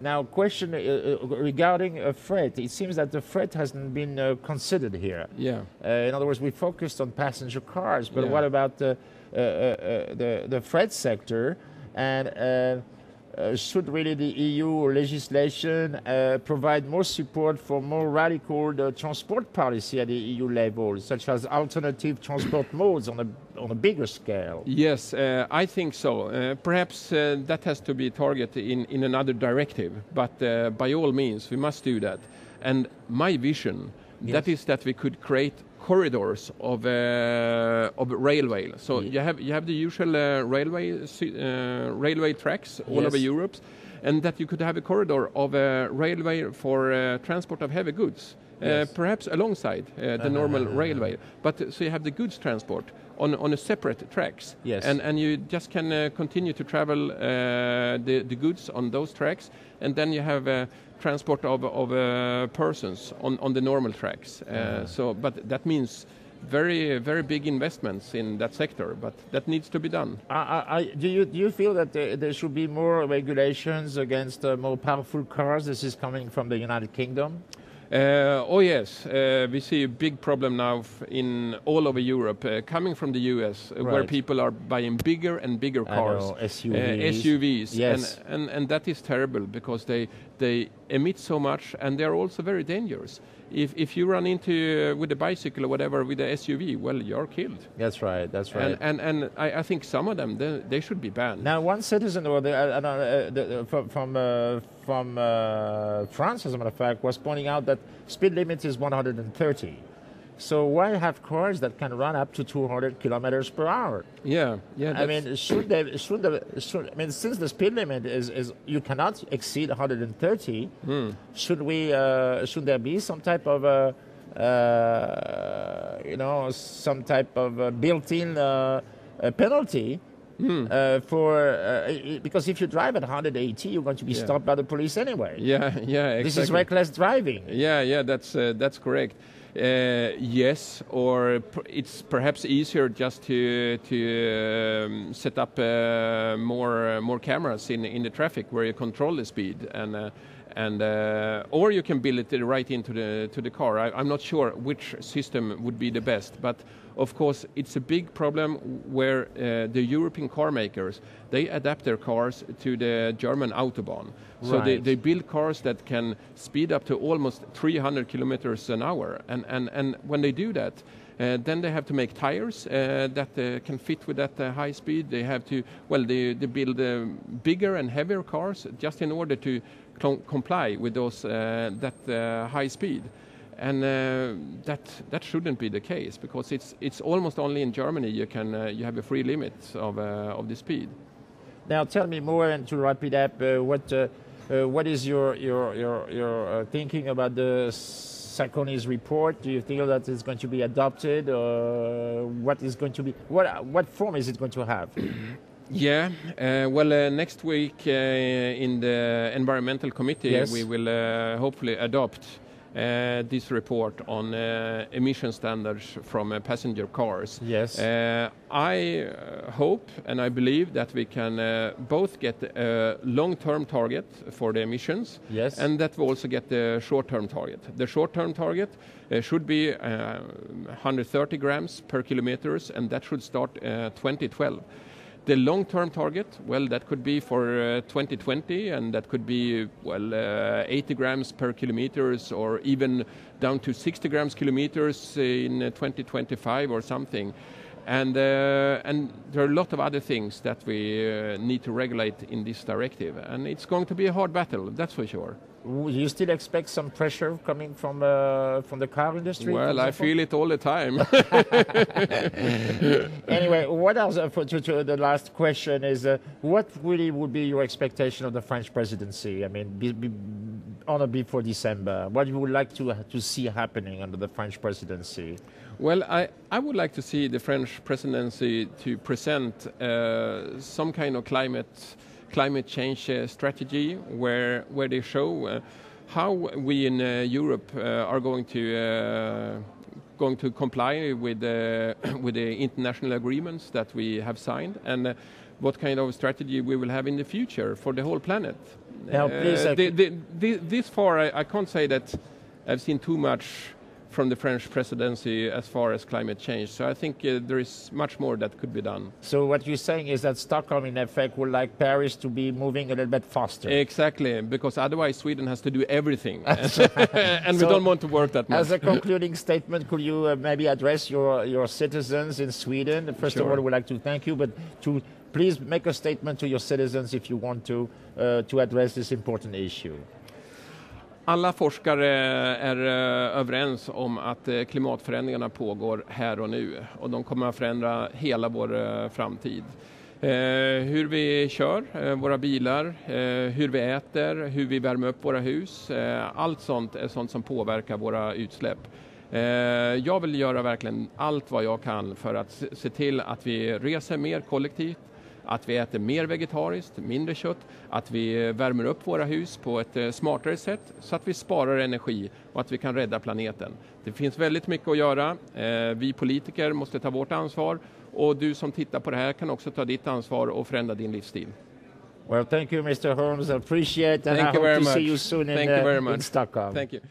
Now, question regarding freight. It seems that the freight hasn't been considered here. Yeah. In other words, we focused on passenger cars, but Yeah. what about the freight sector? And should really the EU legislation provide more support for more radical transport policy at the EU level, such as alternative transport modes on a bigger scale? Yes, I think so. Perhaps that has to be targeted in another directive, but by all means we must do that. And my vision, Yes. that is that we could create corridors of railway. So you have the usual railway tracks all Yes. over Europe, and that you could have a corridor of a railway for transport of heavy goods, Yes. perhaps alongside the normal railway. But so you have the goods transport on a separate tracks, Yes. and you just can continue to travel the goods on those tracks, and then you have transport of persons on the normal tracks. But that means very, very big investments in that sector, but that needs to be done. Do you feel that there should be more regulations against more powerful cars? This is coming from the United Kingdom. Oh yes, we see a big problem now in all over Europe, coming from the US, where Right. people are buying bigger and bigger cars, SUVs, Yes. and that is terrible because they emit so much, and they are also very dangerous. If you run into with a bicycle or whatever with a SUV, well, you're killed. That's right. That's right. And I think some of them they should be banned. Now, one citizen from France, as a matter of fact, was pointing out that speed limit is 130. So why have cars that can run up to 200 kilometers per hour? Yeah. I mean, since the speed limit is you cannot exceed 130, should there be some type of some type of built-in penalty? Because if you drive at 180, you're going to be stopped by the police anyway. Yeah, exactly. This is reckless driving. Yeah, that's correct. Yes, or it's perhaps easier just to set up more cameras in the traffic where you control the speed, or you can build it right into the car. I'm not sure which system would be the best, but of course it's a big problem where the European car makers, they adapt their cars to the German Autobahn. So Right. they build cars that can speed up to almost 300 kilometers an hour, and when they do that, then they have to make tires that can fit with that high speed. They have to, they build bigger and heavier cars just in order to comply with those that high speed. And that shouldn't be the case, because it's almost only in Germany you have a free limit of the speed. Now, tell me more, and to wrap it up, what is your thinking about the Sacconi's report? Do you feel that it's going to be adopted, or what is going to be what form is it going to have? Yeah, next week in the Environmental Committee, Yes. we will hopefully adopt this report on emission standards from passenger cars. Yes. I hope and I believe that we can both get a long-term target for the emissions, Yes. and that we also get the short-term target. The short-term target should be 130 grams per kilometers, and that should start 2012. The long-term target, that could be for 2020, and that could be 80 grams per kilometers, or even down to 60 grams kilometers in 2025 or something. And there are a lot of other things that we need to regulate in this directive, and it's going to be a hard battle, that's for sure. You still expect some pressure coming from the car industry? Well, I feel it all the time. Anyway, what else? To the last question is, what really would be your expectation of the French presidency? I mean, on or before December, what you would like to see happening under the French presidency? Well, I would like to see the French presidency to present some kind of climate change strategy where they show how we in Europe are going to comply with the international agreements that we have signed, and what kind of strategy we will have in the future for the whole planet. Now, please, this far, I can't say that I've seen too much from the French presidency as far as climate change. So I think there is much more that could be done. So what you're saying is that Stockholm, in effect, would like Paris to be moving a little bit faster. Exactly, because otherwise Sweden has to do everything. And we don't want to work that much. As a concluding statement, could you maybe address your citizens in Sweden? First of all, I would like to thank you, but to please make a statement to your citizens if you want to address this important issue. Alla forskare är överens om att klimatförändringarna pågår här och nu, och de kommer att förändra hela vår framtid. Hur vi kör våra bilar, hur vi äter, hur vi värmer upp våra hus, allt sånt är sånt som påverkar våra utsläpp. Jag vill göra verkligen allt vad jag kan för att se till att vi reser mer kollektivt, att vi äter mer vegetariskt, mindre kött, att vi värmer upp våra hus på ett smartare sätt så att vi sparar energi och att vi kan rädda planeten. Det finns väldigt mycket att göra. Vi politiker måste ta vårt ansvar, och du som tittar på det här kan också ta ditt ansvar och förändra din livsstil. Well, thank you, Mr. Holmes. I appreciate it, and I hope to see you soon in Stockholm. Thank you.